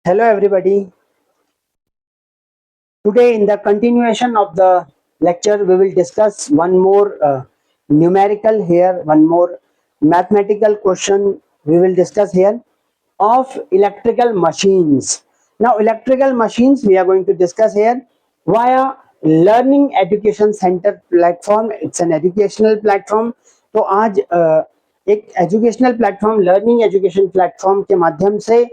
Hello everybody. Today in the continuation of the lecture we will discuss one more numerical here, one more mathematical question we will discuss here of electrical machines. Now electrical machines we are going to discuss here via Learning Education Center platform. It's an educational platform. तो आज एक educational platform learning education platform के माध्यम से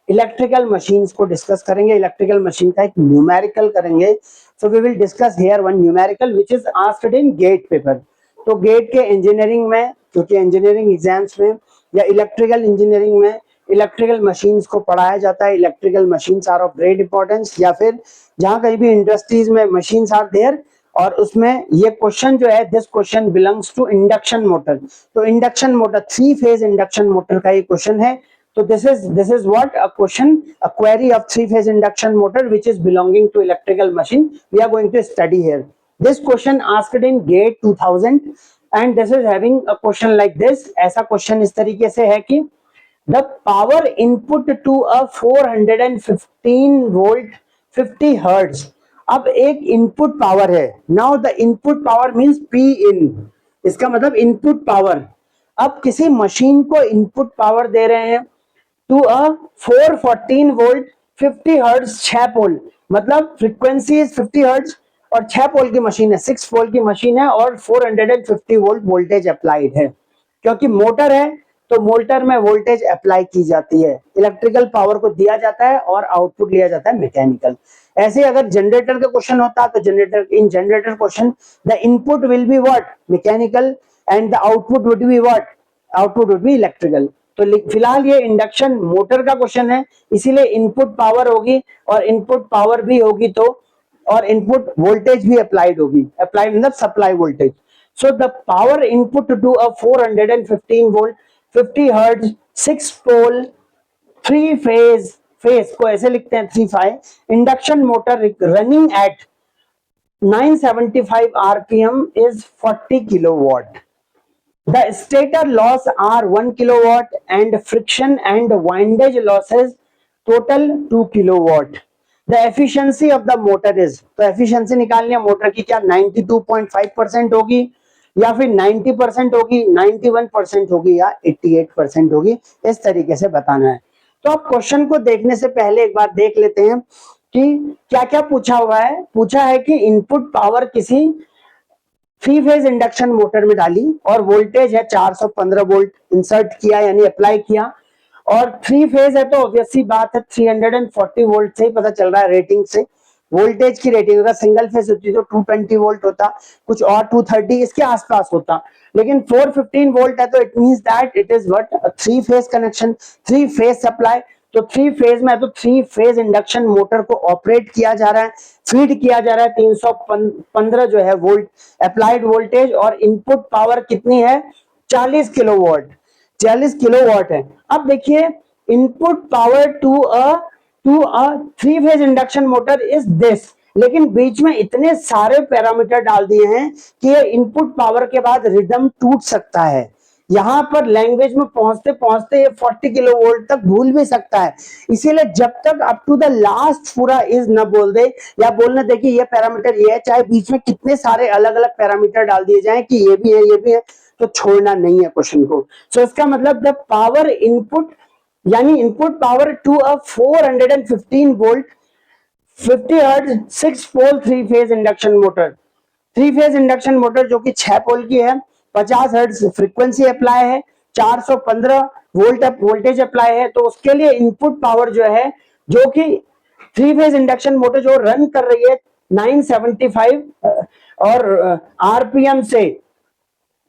electrical machines को discuss करेंगे. Electrical machine का एक न्यूमेरिकल करेंगे. So we will discuss here one numerical which is asked in GATE paper. तो गेट के इंजीनियरिंग में, क्योंकि इंजीनियरिंग एग्जाम्स में या इलेक्ट्रिकल इंजीनियरिंग में इलेक्ट्रिकल मशीन्स को पढ़ाया जाता है. Electrical machines are of great importance. या फिर जहां कहीं भी इंडस्ट्रीज में मशीन्स आर देयर और उसमें ये क्वेश्चन जो है, this question belongs to induction motor. तो induction motor, 3 phase induction motor का ये क्वेश्चन है. So this is what a question, a query of 3-phase induction motor which is belonging to electrical machine we are going to study here. This question asked in GATE 2000 and this is having a question like this. ऐसा question इस तरीके से है कि the power input to a 415 volt 50 hertz. अब एक input power है. Now the input power means P in. इसका मतलब इनपुट पावर. अब किसी मशीन को इनपुट पावर दे रहे हैं टू अ 414 वोल्ट 50 हर्ट्ज 6 पोल. मतलब फ्रीक्वेंसी इज 50 हर्ट्ज और 6 पोल की मशीन है, 6 पोल की मशीन है और 450 वोल्ट वोल्टेज अप्लाइड है. क्योंकि मोटर है तो मोटर में वोल्टेज अप्लाई की जाती है. इलेक्ट्रिकल पावर को दिया जाता है और आउटपुट लिया जाता है मैकेनिकल. ऐसे अगर जनरेटर का क्वेश्चन होता तो generator question the input will be what, mechanical, and the output would be what, output would be electrical. तो फिलहाल ये इंडक्शन मोटर का क्वेश्चन है, इसीलिए इनपुट पावर होगी और इनपुट पावर भी होगी तो और इनपुट वोल्टेज भी अप्लाइड होगी. अप्लाइड मतलब supply voltage. So the power input to a 415 volt 50 hertz 6 pole 3 phase, phase को ऐसे लिखते हैं 3 five induction motor running at 975 RPM is 40 kilowatt. The stator loss are 1 kilowatt and friction and windage losses total 2 kilowatt. The efficiency of the motor is, तो efficiency निकालनी है motor की, क्या 92.5% होगी या फिर 90% होगी, 91% होगी या 88% होगी, इस तरीके से बताना है. तो आप क्वेश्चन को देखने से पहले एक बार देख लेते हैं कि क्या क्या पूछा हुआ है. पूछा है कि इनपुट पावर किसी 3 फेज इंडक्शन मोटर में डाली और वोल्टेज है 415 वोल्ट इंसर्ट किया यानी अप्लाई किया, और 3 फेज है तो ऑब्वियसली बात है 340 वोल्ट से ही पता चल रहा है रेटिंग से. वोल्टेज की रेटिंग अगर सिंगल फेज होती तो 220 वोल्ट होता, कुछ और 230 इसके आसपास होता, लेकिन 415 वोल्ट है तो it means that it is what, 3 phase connection, 3 phase supply. तो 3 फेज में है तो 3 फेज इंडक्शन मोटर को ऑपरेट किया जा रहा है, फीड किया जा रहा है 315 जो है वोल्ट अप्लाइड वोल्टेज, और इनपुट पावर कितनी है 40 किलोवाट. 40 किलोवाट है. अब देखिए input power to a 3 phase induction motor is this, लेकिन बीच में इतने सारे पैरामीटर डाल दिए हैं कि ये इनपुट पावर के बाद रिदम टूट सकता है. यहां पर लैंग्वेज में पहुंचते पहुंचते ये 40 किलो वोल्ट तक भूल भी सकता है. इसीलिए जब तक अप टू द लास्ट पूरा इज न बोल दे या बोलने दे कि ये पैरामीटर ये है, चाहे बीच में कितने सारे अलग अलग पैरामीटर डाल दिए जाएं कि ये भी है ये भी है, तो छोड़ना नहीं है क्वेश्चन को. सो इसका मतलब द पावर इनपुट यानी input power to a 415 volt 50 hertz 6 pole 3 phase induction motor, 3 phase induction motor जो कि 6 पोल की है, 50 हर्ट्ज फ्रीक्वेंसी अप्लाई है, 415 वोल्ट वोल्टेज अप्लाई है, तो उसके लिए इनपुट पावर जो है, जो कि 3 फेज इंडक्शन मोटर जो रन कर रही है 975 और आरपीएम से,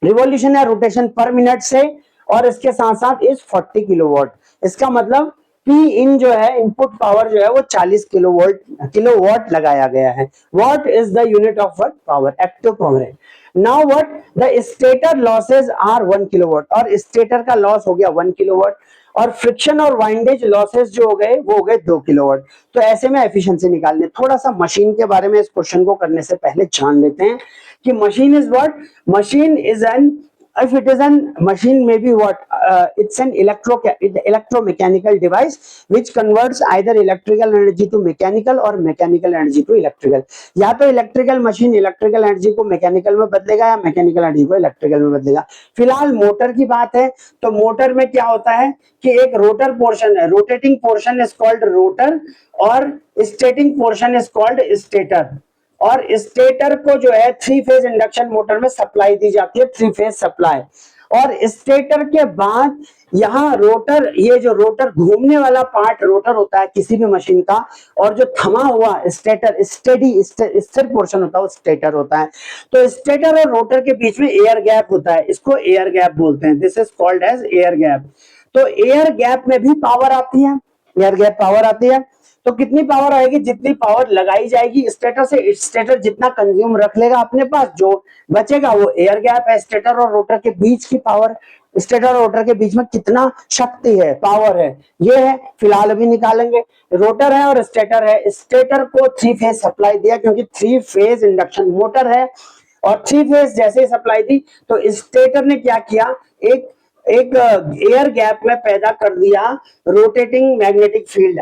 रिवॉल्यूशन या रोटेशन पर मिनट से, और इसके साथ साथ इस 40 किलोवाट. इसका मतलब P इन जो है इनपुट पावर जो है वो 40 किलोवाट लगाया गया है. What is the unit of what power, active power है. Now what the stator losses are 1 kilowatt, और स्टेटर का लॉस हो गया 1 किलोवाट, और फ्रिक्शन और वाइंडेज लॉसेस जो हो गए वो हो गए 2 किलोवाट. तो ऐसे में एफिशिएंसी निकालने. थोड़ा सा मशीन के बारे में इस क्वेश्चन को करने से पहले जान लेते हैं कि machine is what. Machine is an, if it is an machine may be what, it's an electromechanical device which converts either electrical energy to mechanical or mechanical energy to electrical. या तो इलेक्ट्रिकल मशीन इलेक्ट्रिकल एनर्जी को mechanical में बदलेगा या mechanical energy को electrical में बदलेगा। फिलहाल मोटर की बात है तो मोटर में क्या होता है कि एक रोटर पोर्शन है, rotating portion is called rotor और stating portion is called stator. और स्टेटर को जो है 3 फेज इंडक्शन मोटर में सप्लाई दी जाती है, 3 फेज सप्लाई। और स्टेटर के बाद यहाँ रोटर, ये जो रोटर घूमने वाला पार्ट रोटर होता है किसी भी मशीन का, और जो थमा हुआ स्टेटर स्टेडी स्थिर पोर्शन होता है वो स्टेटर होता है। तो स्टेटर और रोटर के बीच में एयर गैप होता है, इसको एयर गैप बोलते हैं, this is called as air gap. तो एयर गैप में भी पावर आती है, एयर गैप पावर आती है। तो कितनी पावर आएगी, जितनी पावर लगाई जाएगी स्टेटर से, स्टेटर जितना कंज्यूम रख लेगा अपने पास, जो बचेगा वो एयर गैप है। स्टेटर और रोटर के बीच की पावर, स्टेटर और रोटर के बीच में कितना शक्ति है, पावर है, ये है। फिलहाल अभी निकालेंगे। रोटर है और स्टेटर है, स्टेटर को 3 फेज सप्लाई दिया क्योंकि 3 फेज इंडक्शन मोटर है, और 3 फेज जैसे ही सप्लाई दी तो स्टेटर ने क्या किया, एक एयर गैप में पैदा कर दिया rotating magnetic field,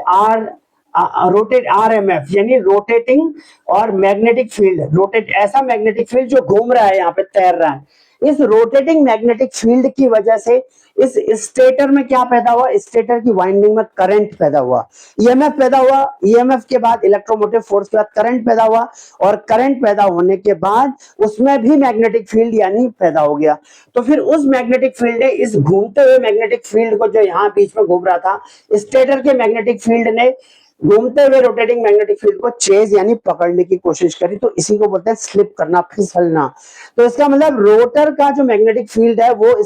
rotate RMF, यानी रोटेटिंग और मैग्नेटिक फील्ड, रोटेट ऐसा मैग्नेटिक फील्ड जो घूम रहा है, यहाँ पे तैर रहा है। इस रोटेटिंग मैग्नेटिक फील्ड की वजह से इस स्टेटर में क्या पैदा हुआ, स्टेटर की वाइंडिंग में करंट पैदा हुआ, ईएमएफ पैदा हुआ, ईएमएफ के बाद इलेक्ट्रोमोटिव फोर्स के बाद करंट पैदा हुआ, और करंट पैदा होने के बाद उसमें भी मैग्नेटिक फील्ड यानी पैदा हो गया। तो फिर उस मैग्नेटिक फील्ड ने, इस घूमते हुए मैग्नेटिक फील्ड को जो यहाँ बीच में घूम रहा था, स्टेटर के मैग्नेटिक फील्ड ने घूमते हुए रोटेटिंग मैग्नेटिक फील्ड को चेज यानी पकड़ने की कोशिश करी, तो इसी को बोलते हैं स्लिप करना, फिसलना। तो इसका मतलब रोटर का जो मैग्नेटिक फील्ड है वो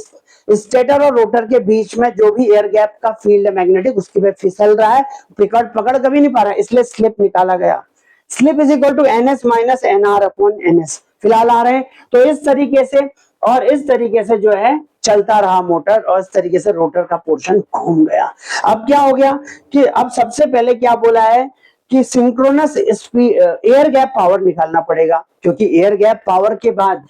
स्टेटर और रोटर के बीच में जो भी एयर गैप का फील्ड है मैग्नेटिक, उसकी पे फिसल रहा है, पकड़ कभी नहीं पा रहा है, इसलिए स्लिप निकाला गया। Slip is equal to NS minus NR upon NS। फिलहाल आ रहे हैं तो इस तरीके से, और इस तरीके से जो है चलता रहा मोटर, और इस तरीके से रोटर का पोर्शन घूम गया। अब क्या हो गया कि अब सबसे पहले क्या बोला है कि synchronous speed, air gap power निकालना पड़ेगा, क्योंकि एयर गैप पावर के बाद,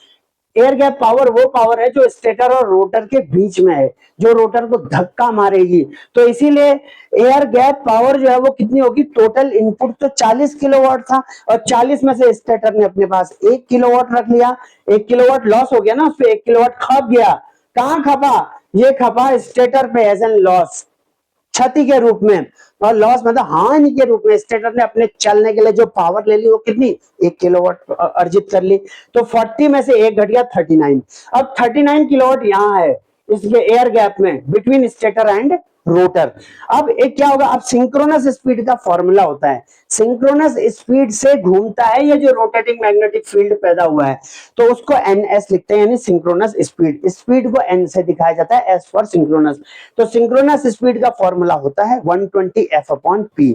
एयर गैप पावर वो पावर है जो स्टेटर और रोटर के बीच में है, जो रोटर को धक्का मारेगी। तो इसीलिए एयर गैप पावर जो है वो कितनी होगी, टोटल इनपुट तो 40 किलोवाट था, और 40 में से स्टेटर ने अपने पास 1 किलोवाट रख लिया। 1 किलोवाट लॉस हो गया ना, उसपे 1 किलोवाट खप गया। कहां खपा, ये खपा स्टेटर पे एज एन लॉस, क्षति के रूप में, और लॉस मतलब हानि के रूप में। स्टेटर ने अपने चलने के लिए जो पावर ले ली वो कितनी, 1 किलोवाट अर्जित कर ली। तो 40 में से 1 घट गया 39। अब 39 किलोवाट यहाँ है इसके एयर गैप में बिटवीन स्टेटर एंड रोटर। अब एक क्या होगा, अब सिंक्रोनस स्पीड का फॉर्मूला होता है, सिंक्रोनस स्पीड से घूमता है ये जो रोटेटिंग मैग्नेटिक फील्ड पैदा हुआ है, तो उसको NS लिखते हैं, यानी सिंक्रोनस स्पीड। स्पीड को N से दिखाया जाता है, S फॉर सिंक्रोनस। तो सिंक्रोनस स्पीड का फॉर्मूला होता है 120 F अपॉन P।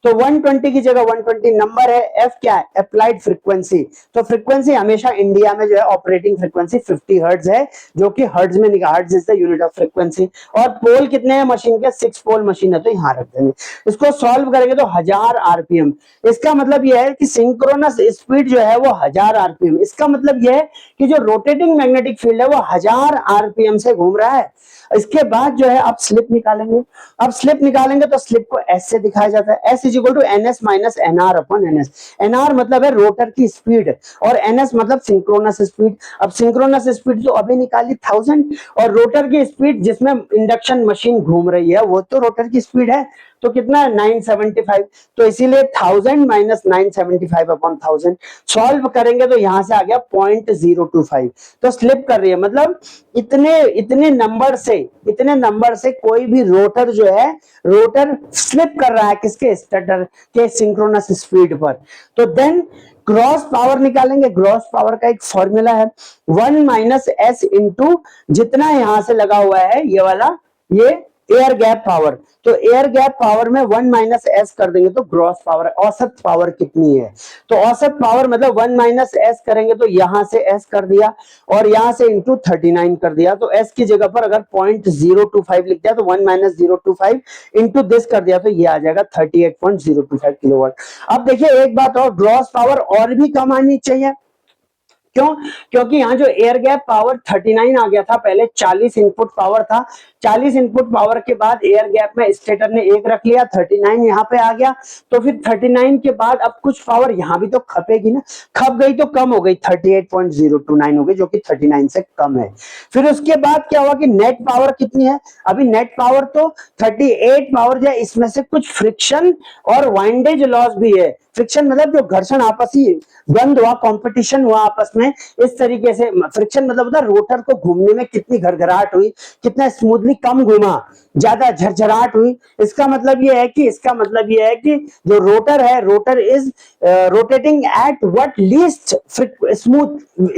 तो 120 की जगह 120 नंबर है, F क्या है, अप्लाइड फ्रीक्वेंसी। तो फ्रीक्वेंसी हमेशा इंडिया में जो है ऑपरेटिंग फ्रीक्वेंसी 50 हर्ट्ज है, जो कि हर्ट्ज में निकाल, hertz is the unit of frequency. और पोल कितने हैं मशीन के, 6 पोल मशीन है, तो यहाँ रख देंगे। इसको सॉल्व करेंगे तो 1000 RPM। इसका मतलब यह है कि सिंक्रोनस स्पीड जो है वो 1000 RPM। इसका मतलब यह है कि जो रोटेटिंग मैग्नेटिक फील्ड है वो 1000 RPM से घूम रहा है। इसके बाद जो है आप स्लिप निकालेंगे। अब स्लिप निकालेंगे तो स्लिप को S से दिखाया जाता है, S is equal to NS minus NR upon NS। NR मतलब है रोटर की स्पीड, और NS मतलब सिंक्रोनस स्पीड। अब सिंक्रोनस स्पीड जो अभी निकाली 1000, और रोटर की स्पीड जिसमें इंडक्शन मशीन घूम रही है वो तो रोटर की स्पीड है, तो कितना है 975। तो इसीलिए 1000 माइनस 975 अपॉन 1000 सॉल्व करेंगे तो यहां से आ गया 0.025। तो स्लिप कर रही है, मतलब इतने नंबर से कोई भी रोटर जो है, रोटर स्लिप कर रहा है किसके, स्टेटर के सिंक्रोनस स्पीड पर। तो देन ग्रॉस पावर निकालेंगे। ग्रॉस पावर का एक फॉर्मूला है 1 माइनस S इंटू जितना यहां से लगा हुआ है ये वाला, ये एयर गैप पावर। तो एयर गैप पावर में 1 माइनस S कर देंगे तो ग्रॉस पावर, औसत पावर कितनी है। तो औसत पावर मतलब 1 माइनस S करेंगे तो यहां से S कर दिया, और यहां से इंटू 39 कर दिया। तो S की जगह पर अगर 0.025 लिख दिया तो 1 माइनस 025 इंटू दिस कर दिया तो ये आ जाएगा 38.025 किलोवाट। अब देखिए एक बात और, ग्रॉस पावर और भी कम आनी चाहिए, क्यों? क्योंकि यहाँ जो एयर गैप पावर 39 आ गया था, पहले 40 इनपुट पावर था, 40 इनपुट पावर के बाद एयर गैप में स्टेटर ने एक रख लिया, 39 यहाँ पे आ गया, तो फिर 39 के बाद अब कुछ पावर यहाँ भी तो खपेगी ना, खप गई तो कम हो गई, 38.029 हो गई, जो कि 39 से कम है। फिर उसके बाद क्या हुआ कि नेट पावर कितनी है, अभी नेट पावर तो 38 पावर जो है, इसमें से कुछ फ्रिक्शन और वाइंडेज लॉस भी है। फ्रिक्शन मतलब जो घर्षण, आपसी द्वंद हुआ, कंपटीशन हुआ आपस में, इस तरीके से। फ्रिक्शन मतलब होता है रोटर को घूमने में कितनी घरघराहट हुई, कितना स्मूथली कम घूमा, ज्यादा झरझराहट हुई। इसका मतलब ये है कि जो रोटर है, rotor is rotating at what least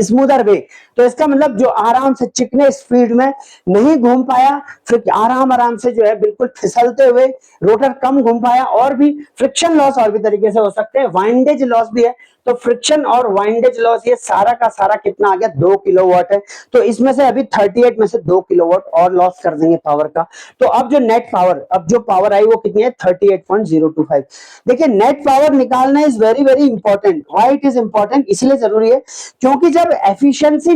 smoother way. तो इसका मतलब जो आराम से चिकने स्पीड में नहीं घूम पाया, फिर आराम आराम से जो है बिल्कुल फिसलते हुए रोटर कम घूम पाया। और भी फ्रिक्शन लॉस और भी तरीके से हो सकते हैं, वाइंडेज लॉस भी है। तो फ्रिक्शन और वाइंडेज लॉस ये सारा का सारा कितना आ गया, 2 किलोवाट है। तो इसमें से अभी 38 में से 2 किलोवाट और लॉस कर देंगे पावर का। तो अब जो नेट पावर, अब जो पावर आई वो कितनी है, 38.025। देखिए नेट पावर निकालना is very very important. Why it is important, इसलिए जरूरी है क्योंकि जब एफिशिएंसी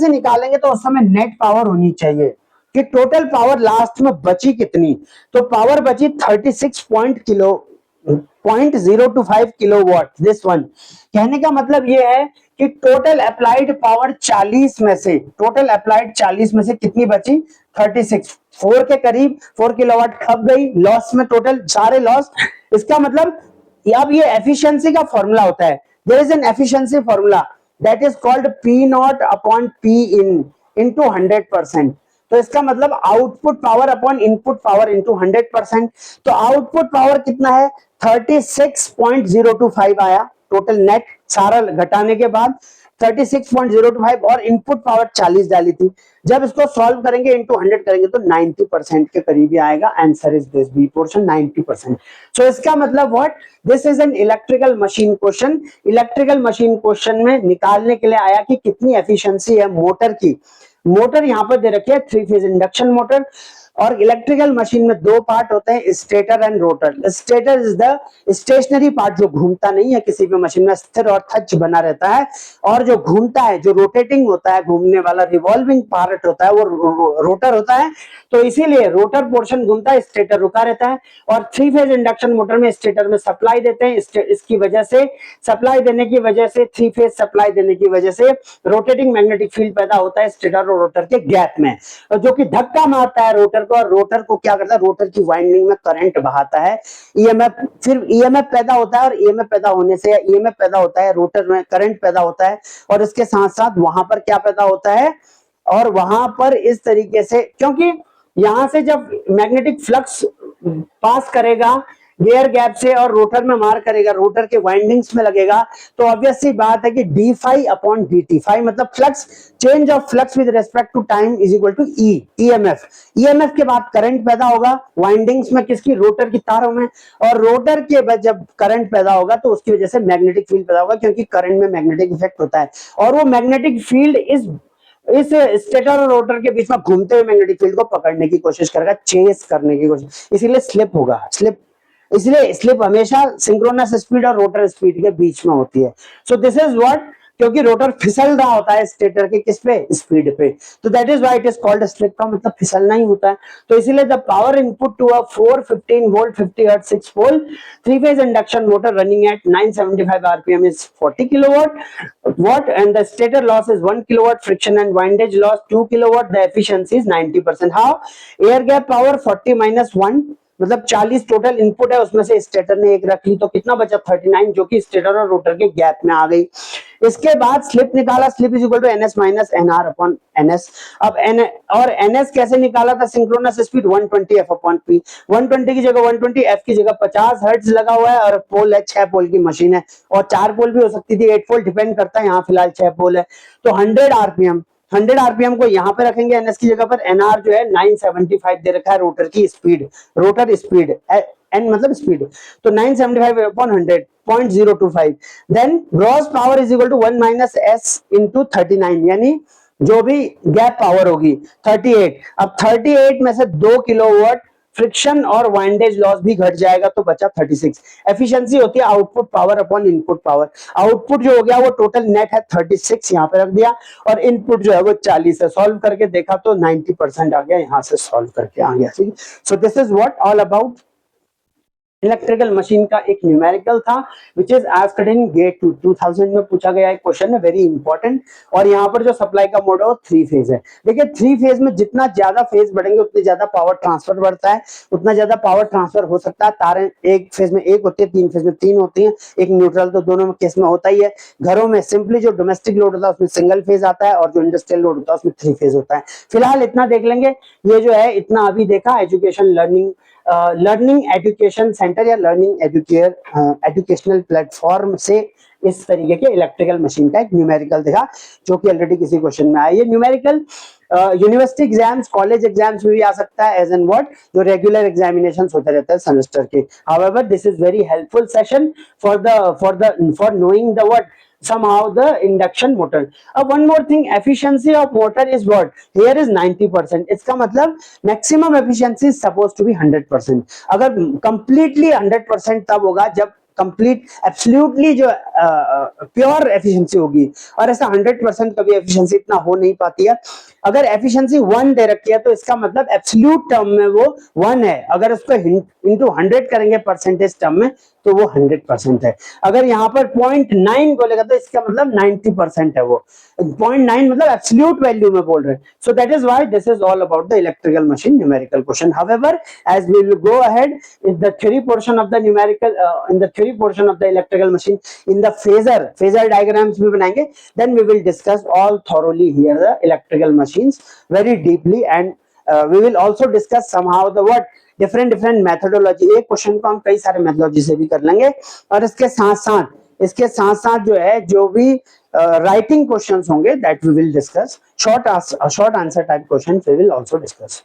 निकालेंगे तो उस समय नेट पावर होनी चाहिए कि टोटल पावर लास्ट में बची कितनी। तो पावर बची 36.025 किलोवाट। दिस वन कहने का मतलब ये है कि टोटल अप्लाइड पावर 40 में से, टोटल अप्लाइड 40 में से कितनी बची, 36, 4 के करीब, 4 किलोवाट खप गई लॉस में, टोटल सारे लॉस। इसका मतलब अब ये एफिशिएंसी का फॉर्मूला होता है, there is an efficiency formula that is called P naught upon P in into 100%। तो इसका मतलब output power upon input power into 100%। तो आउटपुट पावर कितना है, 36.025 आया टोटल नेट सारा घटाने के बाद, 36.025, और इनपुट पावर 40 डाली थी। जब इसको सॉल्व करेंगे इंटू 100 करेंगे तो 90% के करीब ही आएगा। Answer is this, B portion 90%। So इसका मतलब what, this is an electrical machine question. Electrical machine question में निकालने के लिए आया कि कितनी एफिशिएंसी है मोटर की। मोटर यहां पर दे रखी है 3 फेज इंडक्शन मोटर। और इलेक्ट्रिकल मशीन में दो पार्ट होते हैं, stator and rotor. Stator is the stationary part, जो घूमता नहीं है, किसी भी मशीन में स्थिर और थच बना रहता है। और जो घूमता है, जो रोटेटिंग होता है, घूमने वाला रिवॉल्विंग पार्ट होता है, वो रोटर होता है। तो इसीलिए रोटर पोर्शन घूमता है, स्टेटर रुका रहता है। और 3 फेज इंडक्शन मोटर में स्टेटर में सप्लाई देते हैं, इसकी वजह से, सप्लाई देने की वजह से, 3 फेज सप्लाई देने की वजह से रोटेटिंग मैग्नेटिक फील्ड पैदा होता है स्टेटर और रोटर के गैप में, जो कि धक्का मारता है रोटर को, और रोटर को क्या करता है, रोटर की वाइंडिंग में करंट बहाता है, ईएमएफ। फिर ईएमएफ पैदा होता है, और ईएमएफ पैदा होने से, ईएमएफ पैदा होता है, रोटर में करंट पैदा होता है, और इसके साथ साथ वहां पर क्या पैदा होता है, और वहां पर इस तरीके से, क्योंकि यहां से जब मैग्नेटिक फ्लक्स पास करेगा एयर गैप से और रोटर में मार करेगा, रोटर के वाइंडिंग्स में लगेगा, तो ऑब्वियस सी बात है कि D phi upon D T, phi मतलब flux, change of flux with respect to time is equal to E, EMF. EMF के बाद करंट पैदा होगा वाइंडिंग्स में, किसकी, रोटर की तारों में। और रोटर के बाद जब करंट पैदा होगा तो उसकी वजह से मैग्नेटिक फील्ड पैदा होगा, क्योंकि करंट में मैग्नेटिक इफेक्ट होता है। और वो मैग्नेटिक फील्ड इस स्टेटर और रोटर के बीच में घूमते हुए मैग्नेटिक फील्ड को पकड़ने की कोशिश करेगा, चेस करने की कोशिश, इसीलिए स्लिप होगा, स्लिप। इसलिए स्लिप हमेशा सिंक्रोनस स्पीड और रोटर स्पीड के बीच में होती है। सो दिस इज व्हाट, क्योंकि रोटर फिसल रहा होता है स्टेटर के किस पे, स्पीड पे, तो that is why it is called slip, का मतलब फिसलना ही होता है। तो इसीलिए the power input to a 415 volt 50 hertz 6 pole 3 phase induction motor running at 975 RPM is 40 kilowatt watt, and the stator loss is 1 kilowatt, friction and windage loss 2 kilowatt, the efficiency is 90%. how, air gap power 40 minus 1, मतलब 40 total input है, उसमें से stator ने एक रख ली, तो कितना बचा, 39, जो कि स्टेटर और रोटर के गैप में आ गई। इसके बाद स्लिप निकाला, slip is equal to NS minus NR upon NS. अब एन और एनएस कैसे निकाला था, synchronous speed 120 F upon P, 120 की जगह 120, एफ की जगह 50 हर्ट्ज लगा हुआ है, और पोल है 6 पोल की मशीन है, और 4 पोल भी हो सकती थी, 8 पोल डिपेंड करता है, यहाँ फिलहाल 6 पोल है। तो 100 आरपीएम, 100 आरपीएम को यहाँ पे रखेंगे एनएस की जगह पर, एनआर जो है 975 दे रखा है, रोटर की स्पीड, रोटर स्पीड, एन मतलब स्पीड, तो 975 upon 100 0.025, then gross power is equal to 1 minus S into 39, यानी जो भी गैप पावर होगी 38। अब 38 में से 2 किलोवाट फ्रिक्शन और वाइंडेज लॉस भी घट जाएगा तो बचा 36। एफिशिएंसी होती है output power upon input power. Output जो हो गया वो टोटल नेट है 36, यहाँ पे रख दिया, और इनपुट जो है वो 40 है। सॉल्व करके देखा तो 90% आ गया, यहाँ से सॉल्व करके आ गया। ठीक, so this is what all about electrical machine का एक न्यूमेरिकल था, which is asked in GATE 2000 में पूछा गया एक क्वेश्चन है, वेरी इंपॉर्टेंट। और यहाँ पर जो सप्लाई का मोड है वो 3 फेज है। देखिए 3 फेज में जितना ज्यादा फेज बढ़ेंगे उतनी ज्यादा पावर ट्रांसफर बढ़ता है, उतना ज्यादा पावर ट्रांसफर हो सकता है। तारें एक फेज में एक होती है, 3 फेज में 3 होती है, एक न्यूट्रल तो दोनों में केस में होता ही है। घरों में सिंपली जो डोमेस्टिक लोड होता है उसमें सिंगल फेज आता है, और जो इंडस्ट्रियल लोड होता है उसमें 3 फेज होता है। फिलहाल इतना देख लेंगे। ये जो है इतना अभी देखा एजुकेशन लर्निंग एजुकेशन सेंटर या लर्निंग एजुकेशनल प्लेटफॉर्म से इस तरीके के इलेक्ट्रिकल मशीन का एक न्यूमेरिकल देखा, जो कि ऑलरेडी किसी क्वेश्चन में आया। ये numerical university exams, college exams में भी आ सकता है, एज एन व्हाट जो रेगुलर एग्जामिनेशन होते रहते हैं सेमेस्टर के। However this is very helpful session for knowing the what somehow the induction motor. One more thing, efficiency of motor is what here is 90%. इसका मतलब maximum efficiency is supposed to be 100%. अगर completely 100% तब होगा जब complete absolutely जो pure efficiency होगी, और ऐसा 100% कभी एफिशिएंसी इतना हो नहीं पाती है। अगर एफिशिएंसी 1 दे रखी है तो इसका मतलब एब्सोल्यूट टर्म में वो 1 है, अगर उसको इंटू 100 करेंगे परसेंटेज टर्म में तो वो 100% है। अगर यहाँ पर 0.9 बोलेगा तो इसका मतलब 90% है। वो 0.9 मतलब एब्सोल्यूट वैल्यू में बोल रहे हैं। So that is why this is all about the electrical machine numerical question. However as we will go ahead in the theory portion of the numerical in the theory portion of the electrical machine, in the phasor diagrams भी बनाएंगे, then we will discuss all thoroughly here the electrical machines very deeply, and we will also discuss somehow the what different methodology। एक question को हम कई सारे methodology से भी कर लेंगे, और इसके साथ साथ जो है जो भी राइटिंग क्वेश्चंस होंगे that we will discuss, short answer type question we will also discuss.